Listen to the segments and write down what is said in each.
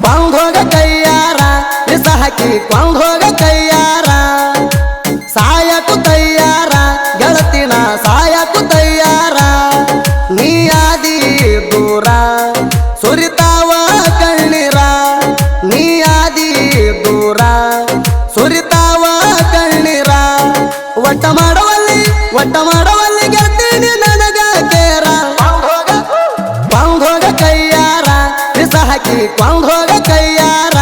ಕೊಂದ್ ಹೋಗ ಕೈಯಾರ ವಿಷ ಹಾಕಿ ಕೊಂದ್ ಹೋಗ ಕೈಯಾರ ಸಾಯಕು ತಯ್ಯಾರ ಗೆಳತಿನ ಸಾಯಕು ತಯ್ಯಾರ ನೀ ಆದಿ ದೂರ ಸುರಿತಾವ ಕಣ್ಣೀರ ನೀ ಆದಿ ದೂರ ಸುರಿತಾವ ಕಣ್ಣೀರ ಒಟ್ಟ ಮಾಡುವಲ್ಲಿ ಗೆಳತೀನಿ ನನಗ ಕೇರ ಕೊಂದ್ ಹೋಗ ಕೈಯಾರ ವಿಷ ಹಾಕಿ ಕೊಂದ್ ಹೋಗ ಕೈಯಾರ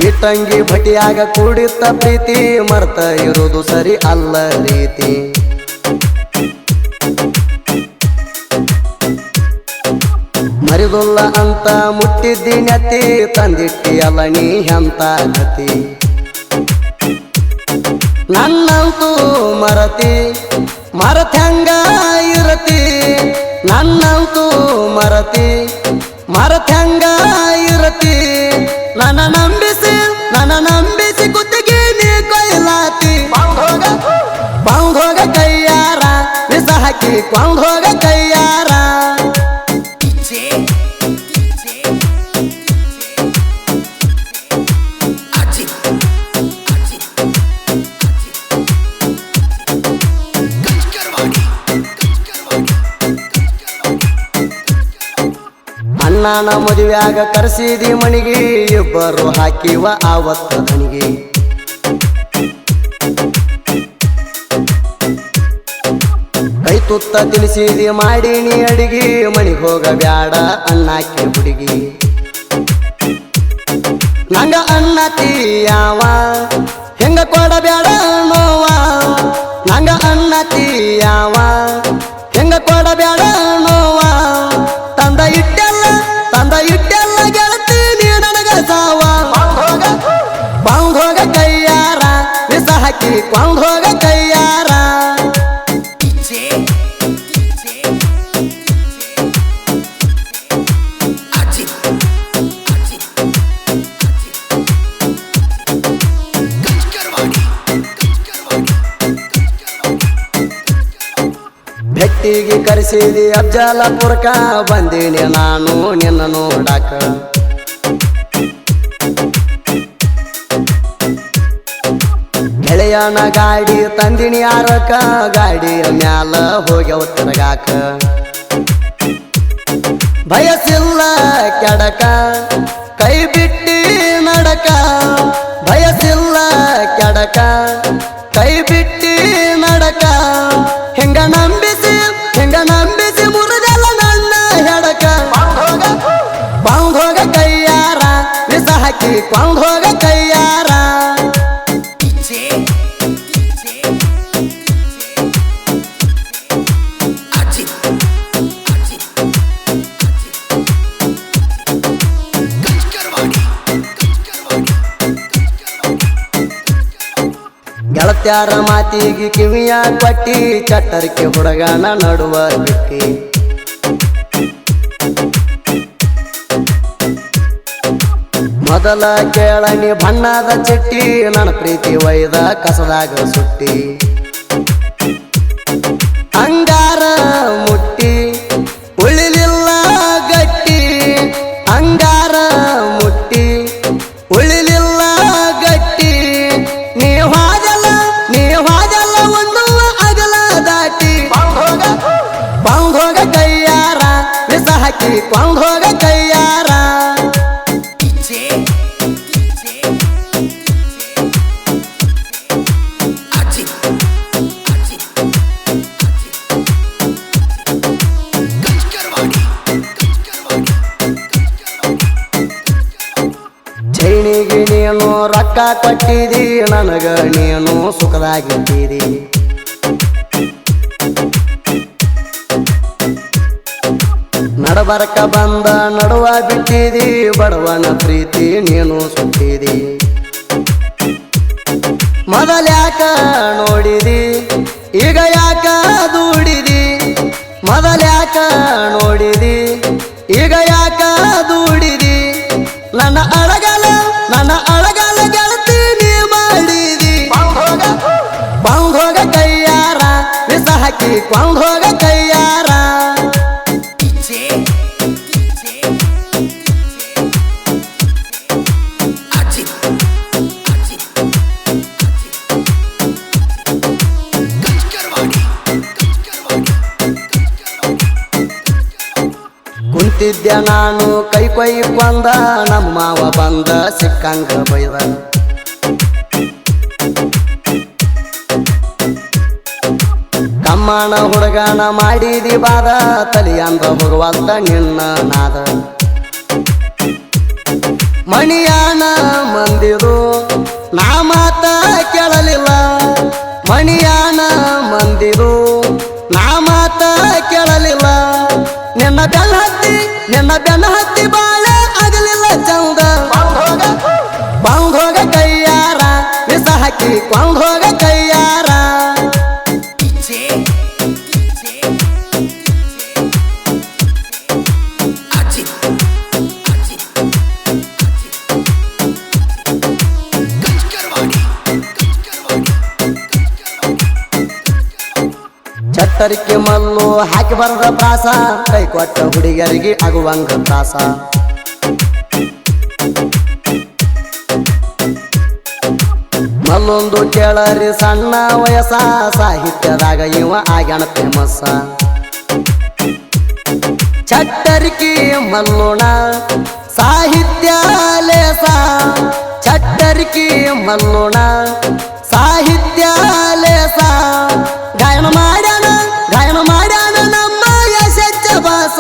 ಇಟ್ಟಂಗಿ ಭಟಿಯಾಗ ಕೂಡಿತ್ತ ಪ್ರೀತಿ ಮರ್ತ ಇರುವುದು ಸರಿ ಅಲ್ಲ ರೀತಿ ಮರಿದುಲ್ಲ ಅಂತ ಮುಟ್ಟಿದ್ದಿ ನೆತ್ತಿ ತಂದಿಟ್ಟಿ ಅಲ್ಲ ನೀ ಎಂತ ಗತಿ ನನ್ನಂತೂ ಮರತ್ಯಂಗ ಇರತಿ ನನ್ನಂತೂ ಮರತ್ಯಂಗ ಇರತಿ ನನ್ನ ನಂಬಿಸಿ ಕುತ್ತಿಗೆ ನೀ ಕೊಯ್ಲಾತಿ ಕೊಂದ್ ಹೋಗ ಕೈಯಾರ ವಿಷ ಹಾಕಿ ಕೊಂದ್ ಹೋಗ ಕೈಯಾರ ಅಣ್ಣನ ಮದುವೆಯಾಗ ಕರೆಸಿದಿ ಮಣಿಗೆ ಇಬ್ಬರು ಹಾಕಿವ ಆವತ್ತ ದಣಿಗೆ ಕೈ ತುತ್ತ ತಿನಿಸಿದಿ ಮಾಡೀನಿ ಅಡಿಗೆ ಮಣಿಗೆ ಹೋಗ ಬ್ಯಾಡ ಅಣ್ಣಾಕಿ ಹುಡುಗಿ ನಂಗ ಅನ್ನತೀಯಾವ ಹೆಂಗ ಕೊಡಬ್ಯಾಡ ನೋವ ನಂಗ ಅನ್ನತೀಯಾವ ಹೆಂಗ ಕೊಡಬ್ಯಾಡ ನೋವ ತಂದ ಇಟ್ಟೆಲ್ಲ ಗೆಳತೀನಿ ನನಗ ಸಾವ ಕೊಂದ್ ಹೋಗ ಕೈಯಾರ ವಿಷ ಹಾಕಿ ಕೊಂದ್ ಹೋಗ ಕೈಯಾರ ಭೆಟ್ಟಿಗೆ ಕರೆಸಿದಿ ಅಫ್ಜಲಪುರಕ ಬಂದೀನಿ ನಾನು ನಿನ್ನ ನೋಡಾಕ ಗೆಳೆಯನ ಗಾಡಿ ತಂದಿನಿ ಆರಕ ಗಾಡಿಯ ಮ್ಯಾಲ ಹೋಗ್ಯವ ತಿರಗಾಕ ಬಯಸಿಲ್ಲ ಕೆಡಕ ಕೈ ಬಿಟ್ಟಿ ನಡಕ ಬಯಸಿಲ್ಲ ಕೆಡಕ ಕೈ ಬಿಟ್ಟಿ ನಡಕ ಹೆಂಗ ನಂಬಿಸಿ ಮುರಿದಲ್ಲ ನನ್ನ ಹೆಡಕ ಕೊಂದ್ ಹೋಗ ಕೈಯಾರ ವಿಷ ಹಾಕಿ ಕೊಂದ್ ಹೋಗ ಕೈಯಾರ ಗೆಳತ್ಯಾರ ಮಾತಿಗೆ ಕಿವಿಯ ಕೊಟ್ಟಿ ಚಟ್ಟರ್ಕೆ ಹುಡುಗನ ನಡುವ ಬಿಟ್ಟಿ ಮೊದಲ ಕೇಳನಿ ಬಣ್ಣದ ಚಿಟ್ಟಿ ನನ್ನ ಪ್ರೀತಿ ಒಯ್ದ ಕಸದಾಗ ಸುಟ್ಟಿ ಅಂಗಾರ ಮುಟ್ಟಿ ಉಳಿಲಿಲ್ಲ ಗಟ್ಟಿ ಅಂಗಾರ ಮುಟ್ಟಿ ಉಳಿಲಿಲ್ಲ ಗಟ್ಟಿ ನೀ ಹಾದಲ್ಲ ಒಂದು ಅಗಲ ದಾಟಿ ಕೊಂದ್ ಹೋಗ ಕೈಯಾರ ವಿಷ ಹಾಕಿ ಕೊಂದ್ ಹೋಗ ಕೈಯಾರ ಚೈನಿಗೆ ನೀನು ರೊಕ್ಕ ಕೊಟ್ಟಿದಿ ನನಗ ನೀನು ಸುಖದಾಗಿದ್ದೀರಿ ನಡಬರಕ ಬಂದ ನಡುವ ಬಿಟ್ಟಿದಿ ಬಡವನ ಪ್ರೀತಿ ನೀನು ಸುಟ್ಟಿದಿ ಮೊದಲ್ಯಾಕ ನೋಡಿದಿ ಈಗ ಯಾಕ ದೂಡಿದಿ ಮೊದಲ್ಯಾಕ ನೋಡಿದಿ ಈಗ ಯಾಕ ದೂಡಿದಿ ನನ್ನ ಅಳಗಲ ಗೆಳತಿ ನೀ ಮಾಡಿದಿ ಕೊಂದೋಗ ಕೈಯಾರ ವಿಷ ಹಾಕಿ ಕೊಂದೋಗ ಕೈಯಾರ ಕುಂತಿದ್ದೆ ನಾನು ಕೈ ಕೊಂದ ನಮ್ಮ ಮಾವ ಬಂದ ಸಿಕ್ಕಂಗ ಬೈದ ಕಮ್ಮನ ಹುಡುಗನ ಮಾಡಿದಿ ಬಾದ ತಲಿಯಂದ ಹೋಗುವಂತ ನಿನ್ನ ನಾದ ಮಣಿಯಾನ ಮಂದಿರು ನಾ ಮಾತ ಕೇಳಲಿಲ್ಲ ಮಣಿಯಾನ ಮಂದಿರು ನಾ ಮಾತ ಕೇಳಲಿಲ್ಲ ನಿನ್ನ ಬೆನ್ನ ಹತ್ತಿ ಬಾಳ ಆಗಲಿಲ್ಲ ಚಂದ ಕೊಂದೋಗ ಕೈಯಾರ ವಿಷ ಹಾಕಿ ಕೊಂದೋಗ ಕೈಯಾರ ಚಟ್ಟರಿಕೆ ಮಲ್ಲು ಹಾಕಿ ಬರದ ಪ್ರಾಸ ಕೈ ಕೊಟ್ಟ ಹುಡುಗರಿಗೆ ಆಗುವಂಗ ತ್ರಾಸ ಮಲ್ಲೊಂದು ಕೇಳರಿ ಸಣ್ಣ ವಯಸ್ಸ ಸಾಹಿತ್ಯದಾಗ ಇವ ಆಗ್ಯಾನ ಫೇಮಸ್ ಚಟ್ಟರಿಕೆ ಮಲ್ಲೋಣ ಸಾಹಿತ್ಯ ಲೇಸ ಚಟ್ಟರಿಕೆ ಮಲ್ಲೋಣ ಸಾಹಿತ್ಯ ಲೇಸ ಗಾಯನ ಮಾಡ್ಯಾನ ನಮ್ಮ ಯಶಚ್ಚ ಬಾಸ